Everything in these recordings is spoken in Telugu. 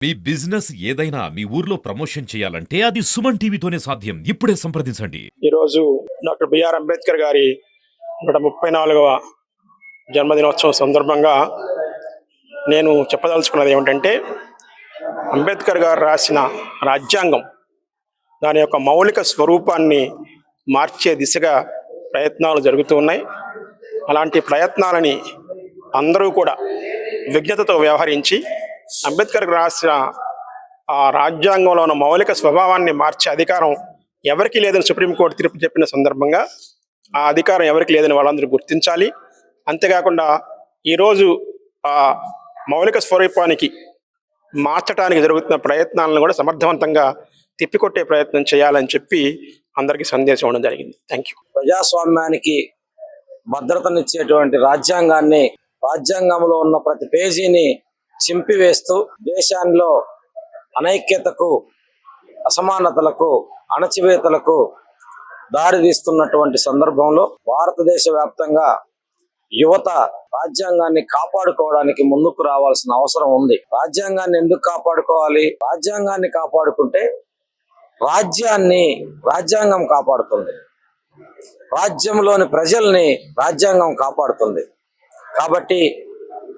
మీ బిజినెస్ ఏదైనా మీ ఊర్లో ప్రమోషన్ చేయాలంటే అది సుమన్ టీవీతోనే సాధ్యం. ఇప్పుడే సంప్రదించండి. ఈరోజు డాక్టర్ బిఆర్ అంబేద్కర్ గారి 134వ జన్మదినోత్సవం సందర్భంగా నేను చెప్పదలుచుకున్నది ఏమిటంటే, అంబేద్కర్ గారు రాసిన రాజ్యాంగం దాని యొక్క మౌలిక స్వరూపాన్ని మార్చే దిశగా ప్రయత్నాలు జరుగుతూ ఉన్నాయి. అలాంటి ప్రయత్నాలని అందరూ కూడా విజ్ఞతతో వ్యవహరించి అంబేద్కర్ రాసిన ఆ రాజ్యాంగంలో ఉన్న మౌలిక స్వభావాన్ని మార్చే అధికారం ఎవరికి లేదని సుప్రీంకోర్టు తీర్పు చెప్పిన సందర్భంగా ఆ అధికారం ఎవరికి లేదని వాళ్ళందరూ గుర్తించాలి. అంతేకాకుండా ఈరోజు ఆ మౌలిక స్వరూపానికి మార్చడానికి జరుగుతున్న ప్రయత్నాలను కూడా సమర్థవంతంగా తిప్పికొట్టే ప్రయత్నం చేయాలని చెప్పి అందరికీ సందేశం ఇవ్వడం జరిగింది. Thank you. ప్రజాస్వామ్యానికి భద్రతనిచ్చేటువంటి రాజ్యాంగంలో ఉన్న ప్రతి పేజీని చింపివేస్తూ దేశంలో అనైక్యతకు, అసమానతలకు, అణచివేతలకు దారితీస్తున్నటువంటి సందర్భంలో భారతదేశ వ్యాప్తంగా యువత రాజ్యాంగాన్ని కాపాడుకోవడానికి ముందుకు రావాల్సిన అవసరం ఉంది. రాజ్యాంగాన్ని ఎందుకు కాపాడుకోవాలి? రాజ్యాంగాన్ని కాపాడుకుంటే రాజ్యాంగం కాపాడుతుంది, రాజ్యంలోని ప్రజల్ని రాజ్యాంగం కాపాడుతుంది. కాబట్టి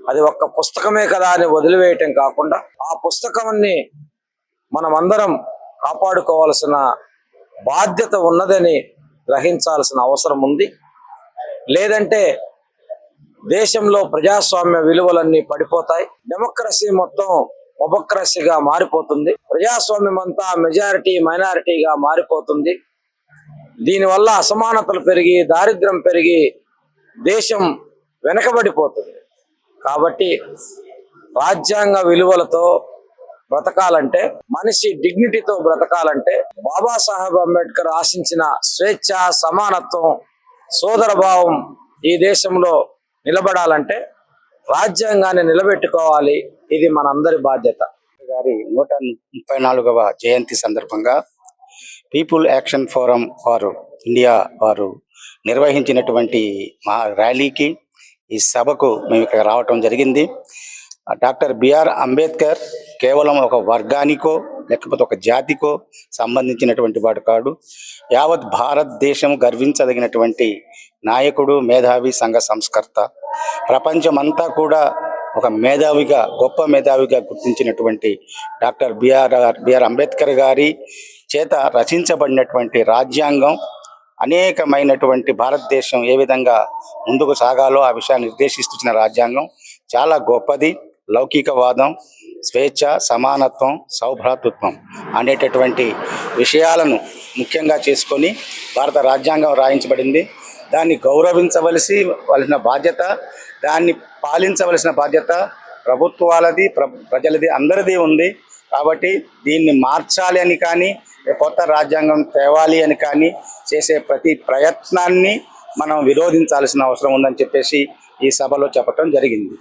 అది ఒక్క పుస్తకమే కదా అని వదిలివేయటం కాకుండా ఆ పుస్తకాన్ని మనమందరం కాపాడుకోవాల్సిన బాధ్యత ఉన్నదని గ్రహించాల్సిన అవసరం ఉంది. లేదంటే దేశంలో ప్రజాస్వామ్య విలువలన్నీ పడిపోతాయి. డెమోక్రసీ మొత్తం మొబక్రసీగా మారిపోతుంది. ప్రజాస్వామ్యం అంతా మెజారిటీ మైనారిటీగా మారిపోతుంది. దీనివల్ల అసమానతలు పెరిగి, దారిద్ర్యం పెరిగి దేశం వెనకబడిపోతుంది. కాబట్టి రాజ్యాంగ విలువలతో బ్రతకాలంటే, మనిషి డిగ్నిటీతో బ్రతకాలంటే, బాబాసాహెబ్ అంబేద్కర్ ఆశించిన స్వేచ్ఛ, సమానత్వం, సోదరభావం ఈ దేశంలో నిలబడాలంటే రాజ్యాంగాన్ని నిలబెట్టుకోవాలి. ఇది మనందరి బాధ్యత. గారి 134వ జయంతి సందర్భంగా పీపుల్ యాక్షన్ ఫోరం వారు, ఇండియా వారు నిర్వహించినటువంటి మా ర్యాలీకి, ఈ సభకు మేము ఇక్కడ రావటం జరిగింది. డాక్టర్ బిఆర్ అంబేద్కర్ కేవలం ఒక వర్గానికో లేకపోతే ఒక జాతికో సంబంధించినటువంటి వాడు కాడు. యావత్ భారతదేశం గర్వించదగినటువంటి నాయకుడు, మేధావి, సంఘ సంస్కర్త. ప్రపంచమంతా ఒక మేధావిగా, గొప్ప మేధావిగా గుర్తించినటువంటి డాక్టర్ బిఆర్ అంబేద్కర్ గారి చేత రచించబడినటువంటి రాజ్యాంగం అనేకమైనటువంటి భారతదేశం ఏ విధంగా ముందుకు సాగాలో ఆ విషయాన్ని నిర్దేశిస్తున్న రాజ్యాంగం చాలా గొప్పది. లౌకికవాదం, స్వేచ్ఛ, సమానత్వం, సౌభ్రాతృత్వం అనేటటువంటి విషయాలను ముఖ్యంగా చేసుకొని భారత రాజ్యాంగం రాయించబడింది. దాన్ని గౌరవించవలసిన బాధ్యత, దాన్ని పాలించవలసిన బాధ్యత ప్రభుత్వాలది, ప్రజలది, అందరిది ఉంది. కాబట్టి దీన్ని మార్చాలి అని కానీ, కొత్త రాజ్యాంగం తేవాలి అని కానీ చేసే ప్రతి ప్రయత్నాన్ని మనం విరోధించాల్సిన అవసరం ఉందని చెప్పేసి ఈ సభలో చెప్పడం జరిగింది.